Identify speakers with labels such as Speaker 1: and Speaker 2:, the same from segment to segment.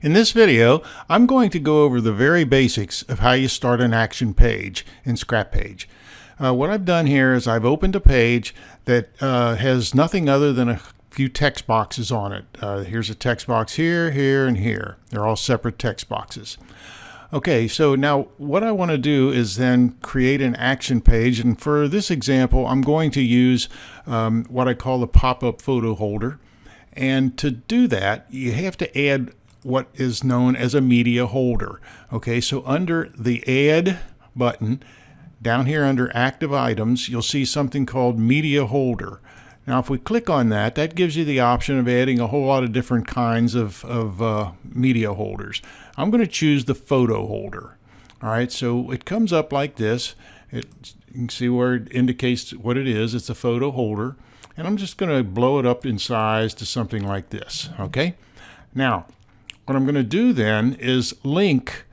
Speaker 1: In this video, I'm going to go over the very basics of how you start an action page in ScrapPage. What I've done here is I've opened a page that has nothing other than a few text boxes on it. Here's a text box here, here, and here. They're all separate text boxes. Okay, so now what I want to do is then create an action page, and for this example I'm going to use what I call the pop-up photo holder. And to do that, you have to add what is known as a media holder. Okay, so under the Add button, down here under Active Items, you'll see something called Media Holder. Now if we click on that, that gives you the option of adding a whole lot of different kinds of media holders. I'm going to choose the photo holder. Alright, so it comes up like this. You can see where it indicates what it is. It's a photo holder. And I'm just going to blow it up in size to something like this. Okay, now what I'm going to do then is link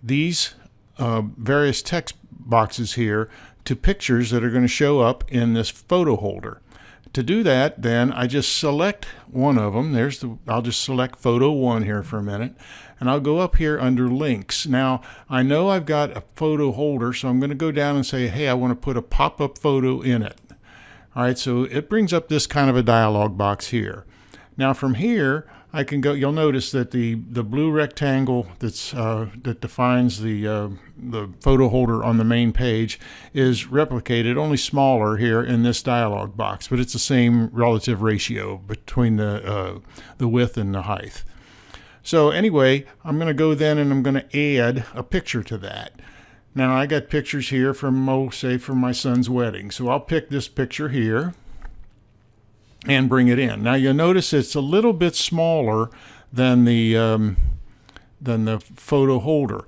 Speaker 1: these various text boxes here to pictures that are going to show up in this photo holder. To do that, then I just select one of them. I'll just select photo 1 here for a minute, and I'll go up here under links. Now I know I've got a photo holder, so I'm going to go down and say, hey, I want to put a pop-up photo in it. All right, so it brings up this kind of a dialog box here. Now from here, I can go. You'll notice that the blue rectangle that defines the photo holder on the main page is replicated, only smaller here in this dialog box, but it's the same relative ratio between the width and the height. So anyway, I'm going to go then and I'm going to add a picture to that. Now I got pictures here from, say, from my son's wedding. So I'll pick this picture here and bring it in. Now you'll notice it's a little bit smaller than the photo holder.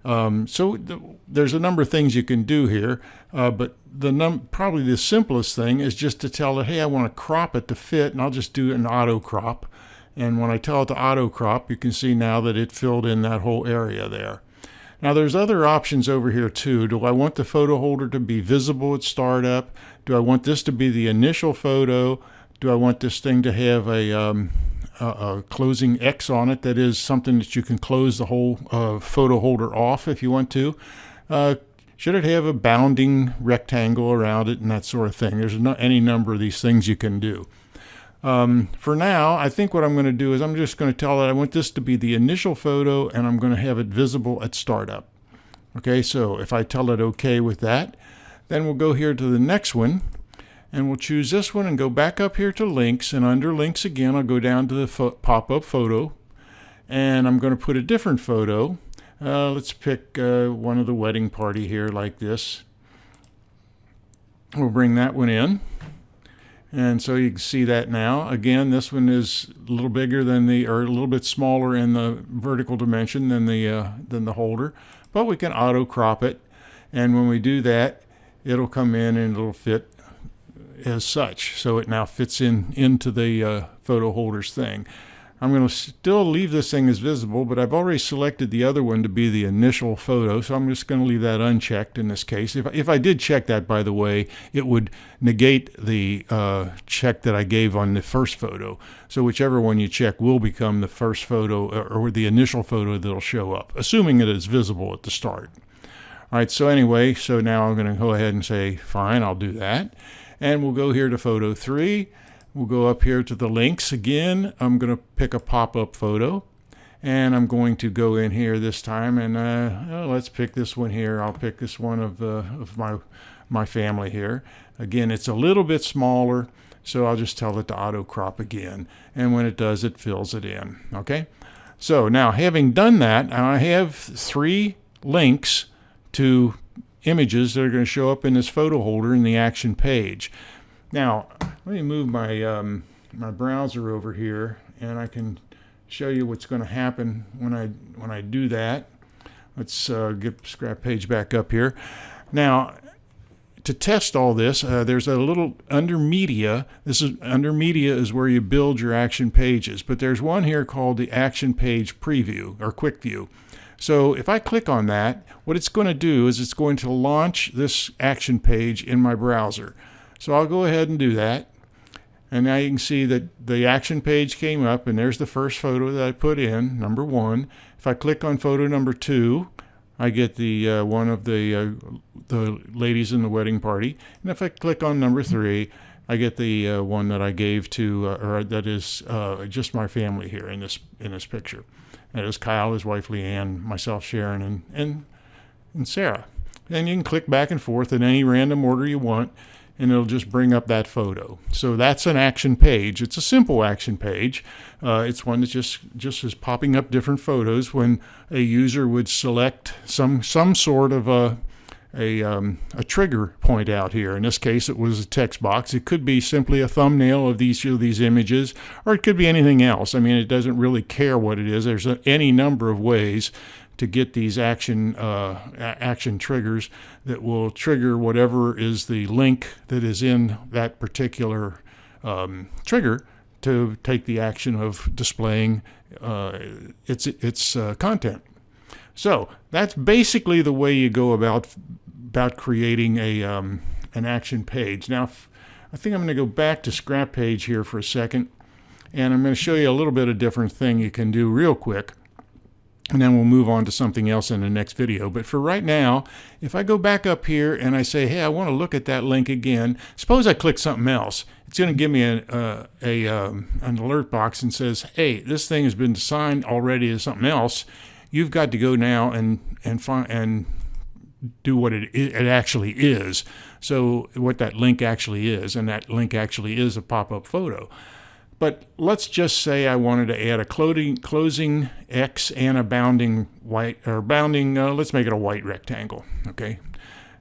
Speaker 1: There's a number of things you can do here, but probably the simplest thing is just to tell it, hey, I want to crop it to fit, and I'll just do an auto crop. And when I tell it to auto crop, you can see now that it filled in that whole area there. Now there's other options over here too. Do I want the photo holder to be visible at startup? Do I want this to be the initial photo? Do I want this thing to have a closing X on it? That is something that you can close the whole photo holder off if you want to. Should it have a bounding rectangle around it and that sort of thing? There's any number of these things you can do. For now, I think what I'm going to do is I'm just going to tell it I want this to be the initial photo and I'm going to have it visible at startup. Okay, so if I tell it OK with that, then we'll go here to the next one and we'll choose this one and go back up here to links, and under links again I'll go down to the pop-up photo and I'm going to put a different photo. Let's pick one of the wedding party here like this. We'll bring that one in. And so you can see that now. Again, this one is a little bigger than or a little bit smaller in the vertical dimension than the holder, but we can auto crop it. And when we do that, it'll come in and it'll fit as such. So it now fits into the photo holders thing. I'm going to still leave this thing as visible, but I've already selected the other one to be the initial photo, so I'm just going to leave that unchecked in this case. If I did check that, by the way, it would negate the check that I gave on the first photo. So whichever one you check will become the first photo or the initial photo that'll show up, assuming it is visible at the start. All right, so anyway, so now I'm going to go ahead and say, fine, I'll do that. And we'll go here to photo 3. We'll go up here to the links again. I'm going to pick a pop-up photo, and I'm going to go in here this time, and let's pick this one here. I'll pick this one of my family here. Again, it's a little bit smaller, so I'll just tell it to auto crop again, and when it does, it fills it in. Okay, so now having done that, I have 3 links to images that are going to show up in this photo holder in the action page. Now, let me move my my browser over here, and I can show you what's going to happen when I do that. Let's get ScrapPage back up here. Now, to test all this, there's a little under media. Under media is where you build your action pages, but there's one here called the Action Page Preview or Quick View. So if I click on that, what it's going to do is it's going to launch this action page in my browser. So I'll go ahead and do that. And now you can see that the action page came up, and there's the first photo that I put in, number 1. If I click on photo number 2, I get the one of the ladies in the wedding party. And if I click on number 3, I get the one that I gave to, or that is just my family here in this picture. And it was Kyle, his wife Leanne, myself, Sharon, and Sarah. And you can click back and forth in any random order you want, and it'll just bring up that photo. So that's an action page. It's a simple action page. It's one that just is popping up different photos when a user would select some sort of a trigger point out here. In this case, it was a text box. It could be simply a thumbnail of these images, or it could be anything else. I mean, it doesn't really care what it is. There's any number of ways to get these action triggers that will trigger whatever is the link that is in that particular trigger to take the action of displaying its content. So that's basically the way you go about creating an action page. Now, I think I'm going to go back to ScrapPage here for a second, and I'm going to show you a little bit of different thing you can do real quick. And then we'll move on to something else in the next video. But for right now, if I go back up here and I say, hey, I want to look at that link again, suppose I click something else. It's going to give me an alert box and says, hey, this thing has been assigned already to something else. You've got to go now and do what it actually is. So what that link actually is, and that link actually is a pop-up photo. But let's just say I wanted to add a closing X and a bounding white, or bounding, let's make it a white rectangle, okay?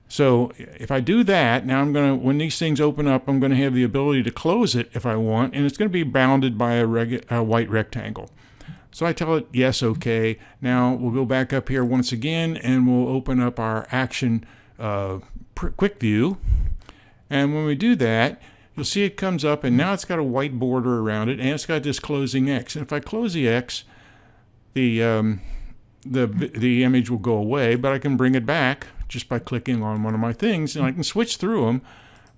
Speaker 1: So if I do that, now when these things open up, I'm going to have the ability to close it if I want, and it's going to be bounded by a white rectangle. So I tell it, yes, okay. Now we'll go back up here once again, and we'll open up our action quick view. And when we do that, you'll see it comes up, and now it's got a white border around it, and it's got this closing X. And if I close the X, the image will go away, but I can bring it back just by clicking on one of my things, and I can switch through them.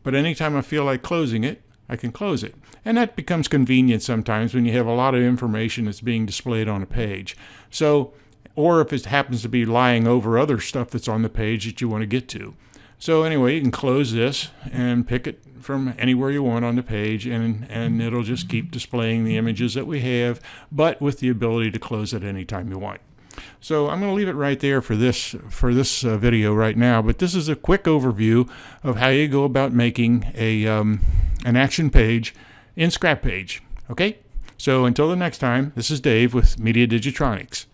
Speaker 1: But anytime I feel like closing it, I can close it. And that becomes convenient sometimes when you have a lot of information that's being displayed on a page. So, or if it happens to be lying over other stuff that's on the page that you want to get to. So anyway, you can close this and pick it from anywhere you want on the page, and it'll just keep displaying the images that we have, but with the ability to close it anytime you want. So I'm going to leave it right there for this video right now, but this is a quick overview of how you go about making an action page in ScrapPage. Okay? So until the next time, this is Dave with Media Digitronics.